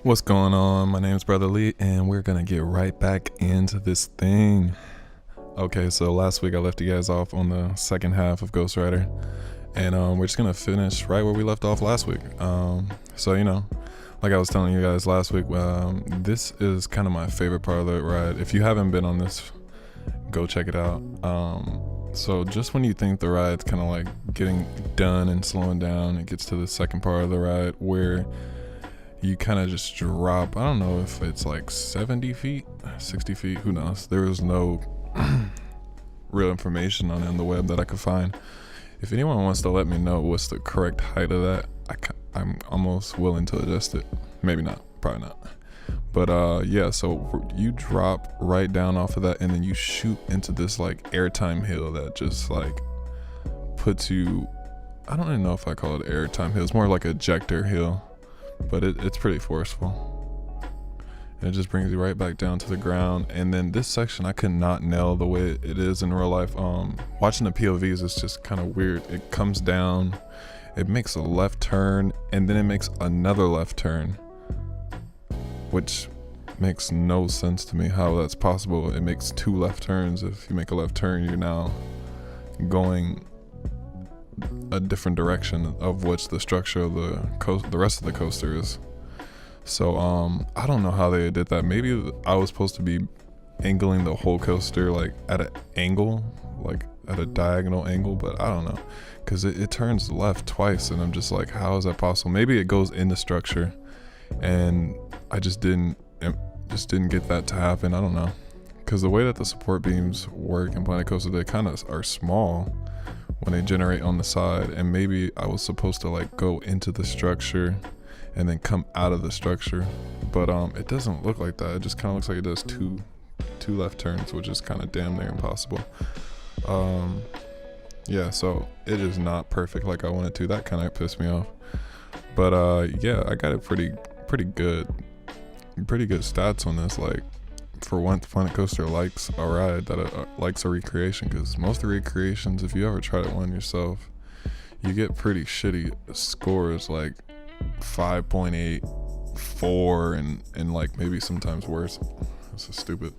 What's going on? My name's Brother Lee, and we're gonna get right back into this thing. Okay, so last week I left you guys off on the second half of Ghost Rider, and we're just gonna finish right where we left off last week. Like I was telling you guys last week, this is kind of my favorite part of the ride. If you haven't been on this, go check it out. So just when you think the ride's kind of like getting done and slowing down, it gets to the second part of the ride where you kind of just drop. I don't know if it's like 70 feet, 60 feet, who knows. There was no real information on it on the web that I could find. If anyone wants to let me know what's the correct height of that, I'm almost willing to adjust it. Maybe not, probably not. But yeah, so you drop right down off of that, and then you shoot into this like airtime hill that just like puts you, I don't even know if I call it airtime hill. It's more like a ejector hill, but it's pretty forceful. And it just brings you right back down to the ground. And then this section I could not nail the way it is in real life. Watching the POVs is just kind of weird. It comes down, it makes a left turn, and then it makes another left turn, which makes no sense to me how that's possible. It makes two left turns. If you make a left turn, you're now going a different direction of which the structure of the rest of the coaster is. So I don't know how they did that. Maybe I was supposed to be angling the whole coaster like at an angle, like at a diagonal angle, but I don't know, because it turns left twice, and I'm just like, how is that possible? Maybe it goes in the structure and I just didn't get that to happen. I don't know, because the way that the support beams work in Planet Coaster, they kind of are small when they generate on the side, and maybe I was supposed to like go into the structure and then come out of the structure, but it doesn't look like that. It just kind of looks like it does two left turns, which is kind of damn near impossible. Yeah, so it is not perfect like I wanted to. That kind of pissed me off, but yeah, I got it pretty good stats on this. Like, for once, Planet Coaster likes a ride that likes a recreation, because most of the recreations, if you ever tried it one yourself, you get pretty shitty scores, like 5.8, 4, and like maybe sometimes worse. This is stupid.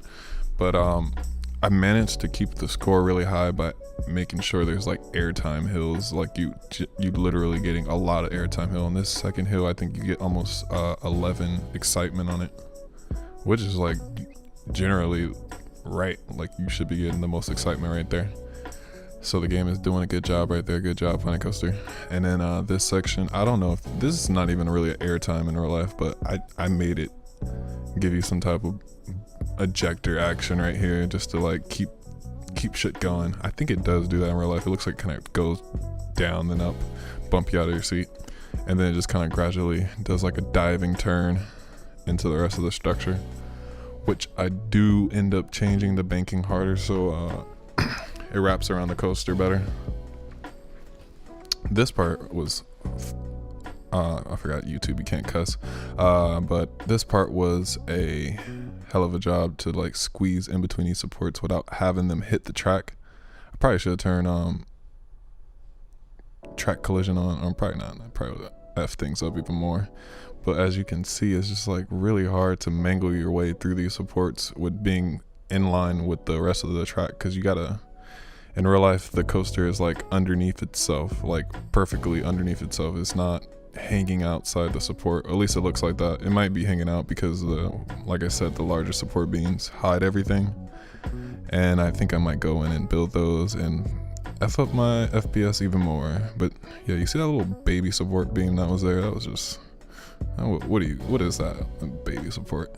But I managed to keep the score really high by making sure there's like airtime hills. Like you literally getting a lot of airtime hill. On this second hill, I think you get almost 11 excitement on it, which is like generally right. Like, you should be getting the most excitement right there. So the game is doing a good job right there. Good job, Planet Coaster. And then this section, I don't know if this is not even really an airtime in real life, but I made it give you some type of ejector action right here, just to like keep shit going. I think it does do that in real life. It looks like it kind of goes down then up, bump you out of your seat, and then it just kind of gradually does like a diving turn into the rest of the structure, which I do end up changing the banking harder, so it wraps around the coaster better. This part was I forgot YouTube, you can't cuss, but this part was a hell of a job to like squeeze in between these supports without having them hit the track. I probably should have turned track collision on, or probably not. I probably would F things up even more. But as you can see, it's just like really hard to mangle your way through these supports with being in line with the rest of the track, because you gotta, in real life, the coaster is like underneath itself, like perfectly underneath itself. It's not hanging outside the support, or at least it looks like that. It might be hanging out because like I said, the larger support beams hide everything, and I think I might go in and build those and F up my FPS even more. But yeah, you see that little baby support beam that was there? That was just, what is that? A baby support?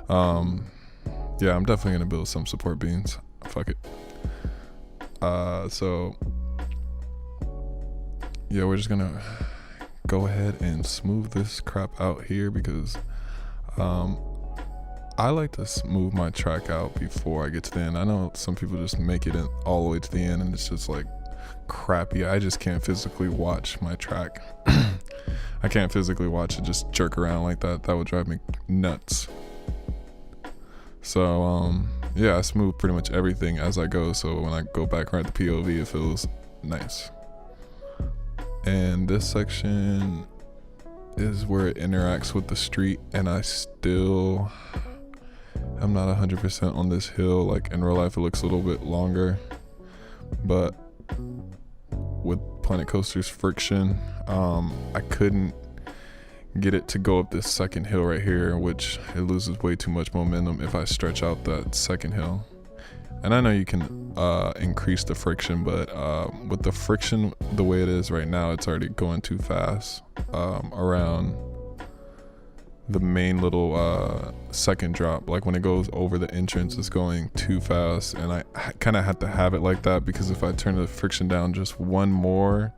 Yeah, I'm definitely gonna build some support beams. Fuck it. So yeah, we're just gonna go ahead and smooth this crap out here, because I like to smooth my track out before I get to the end. I know some people just make it in all the way to the end and it's just like crappy. I just can't physically watch my track. I can't physically watch it just jerk around like that. That would drive me nuts. So yeah, I smooth pretty much everything as I go, so when I go back around the POV, it feels nice. And this section, is where it interacts with the street, and I'm not 100% on this hill. Like in real life it looks a little bit longer, but with Planet Coaster's friction, I couldn't get it to go up this second hill right here, which it loses way too much momentum if I stretch out that second hill. And I know you can increase the friction, but with the friction the way it is right now, it's already going too fast around the main little second drop. Like when it goes over the entrance, it's going too fast, and I kind of have to have it like that, because if I turn the friction down just one more,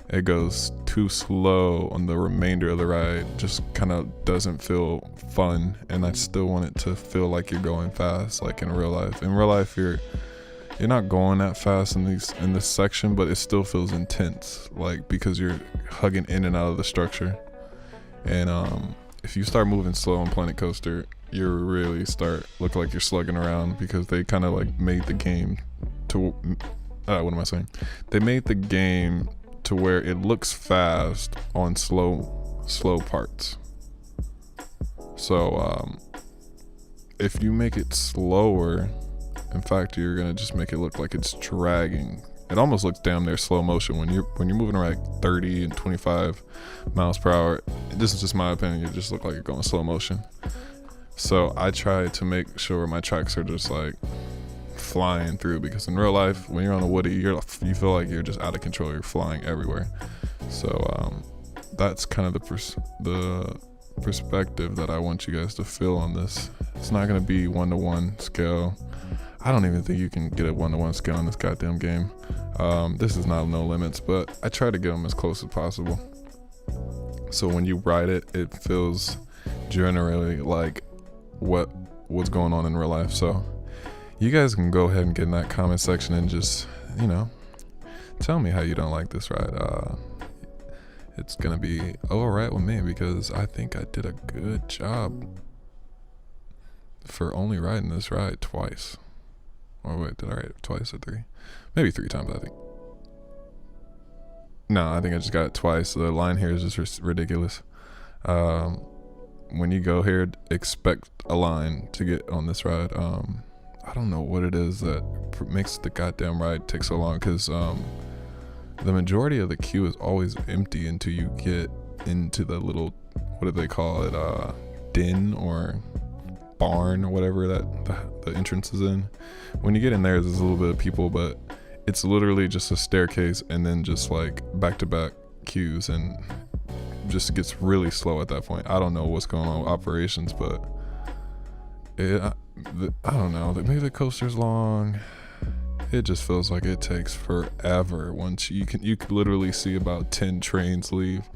it goes too slow on the remainder of the ride. Just kind of doesn't feel fun, and I still want it to feel like you're going fast, like in real life. In real life, you're not going that fast in this section, but it still feels intense, like because you're hugging in and out of the structure. And if you start moving slow on Planet Coaster, you really start look like you're slugging around, because they kind of like made the game to what am I saying? They made the game to where it looks fast on slow parts. So if you make it slower, in fact, you're gonna just make it look like it's dragging. It almost looks damn near slow motion when you're moving around like 30 and 25 miles per hour. This is just my opinion. You just look like you're going slow motion. So I try to make sure my tracks are just like flying through, because in real life, when you're on a woody, you feel like you're just out of control. You're flying everywhere. So that's kind of the perspective that I want you guys to feel on this. It's not gonna be 1-to-1 scale. I don't even think you can get a 1-to-1 scale in this goddamn game. This is not no limits, but I try to get them as close as possible. So when you ride it, it feels generally like what's going on in real life. So you guys can go ahead and get in that comment section and just, tell me how you don't like this ride. It's gonna be alright with me, because I think I did a good job for only riding this ride twice. Or wait, did I ride it twice or three? Maybe 3 times, I think. No, I think I just got it twice. The line here is just ridiculous. When you go here, expect a line to get on this ride. I don't know what it is that makes the goddamn ride take so long, because the majority of the queue is always empty until you get into the little, what do they call it, den or barn or whatever that the entrance is in. When you get in there's a little bit of people, but it's literally just a staircase and then just like back-to-back queues, and just gets really slow at that point. I don't know what's going on with operations, but I don't know, maybe the coaster's long. It just feels like it takes forever. Once you can literally see about 10 trains leave,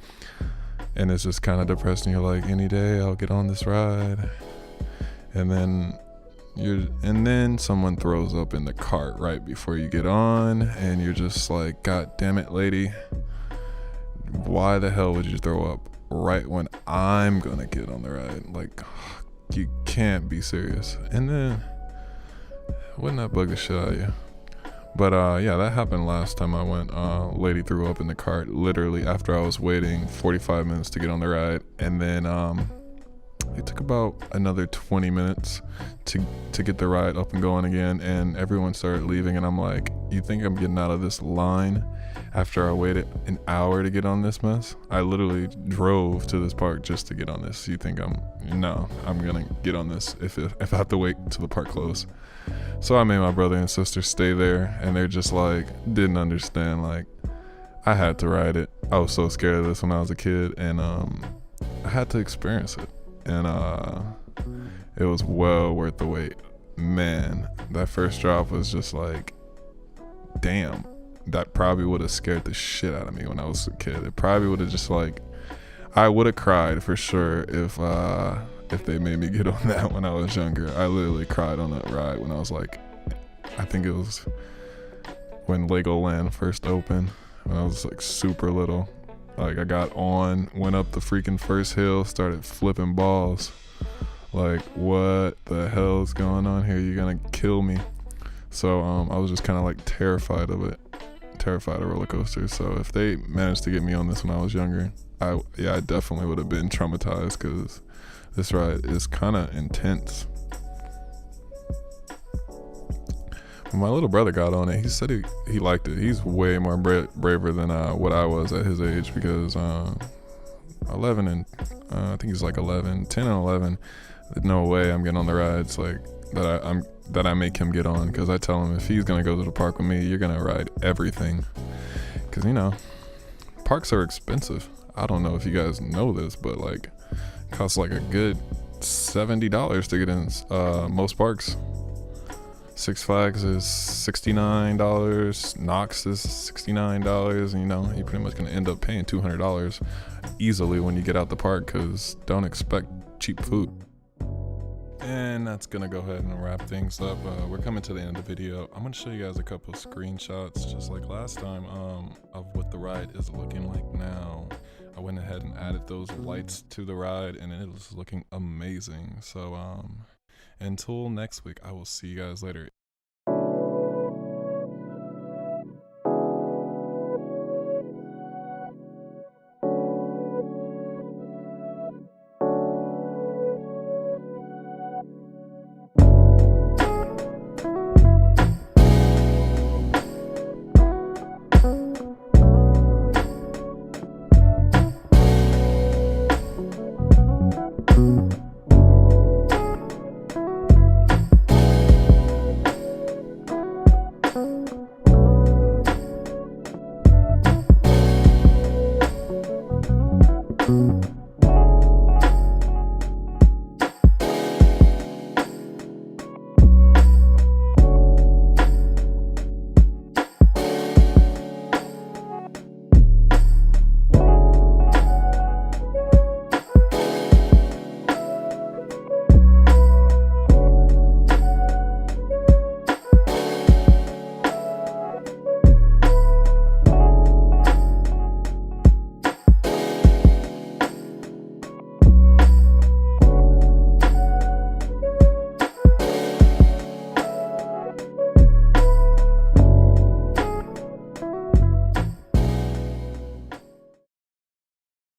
and it's just kind of depressing. You're like, any day I'll get on this ride, and then someone throws up in the cart right before you get on, and you're just like, God damn it, lady, why the hell would you throw up right when I'm gonna get on the ride? Like, you can't be serious. And then wouldn't that bug the shit out of you? But yeah, that happened last time I went. Lady threw up in the cart literally after I was waiting 45 minutes to get on the ride, and then it took about another 20 minutes to get the ride up and going again, and everyone started leaving, and I'm like, you think I'm getting out of this line after I waited an hour to get on this mess? I literally drove to this park just to get on this. You think I'm gonna get on this if I have to wait till the park closed. So I made my brother and sister stay there, and they're just like, didn't understand. Like, I had to ride it. I was so scared of this when I was a kid, and I had to experience it. And it was well worth the wait. Man, that first drop was just like, damn, that probably would have scared the shit out of me when I was a kid. It probably would have just like, I would have cried for sure if they made me get on that when I was younger. I literally cried on that ride when I was like, I think it was when Legoland first opened, when I was like super little. Like, I got on, went up the freaking first hill, started flipping balls. Like, what the hell is going on here? You're gonna kill me. So I was just kind of like terrified of it. terrified of roller coasters. So if they managed to get me on this when I was younger, I definitely would have been traumatized because this ride is kind of intense. When my little brother got on it, he said he liked it. He's way more braver than what I was at his age because 11 and I think he's like 11, 10 and 11. No way I'm getting on the rides like that I make him get on, because I tell him if he's gonna go to the park with me, you're gonna ride everything, because you know parks are expensive. I don't know if you guys know this, but like it costs like a good $70 to get in most parks. Six Flags is $69, Knox is $69, and you know you're pretty much gonna end up paying $200 easily when you get out the park, because don't expect cheap food. And that's gonna go ahead and wrap things up. We're coming to the end of the video. I'm gonna show you guys a couple of screenshots just like last time of what the ride is looking like now. I went ahead and added those lights to the ride and it is looking amazing. So until next week, I will see you guys later. Thank you.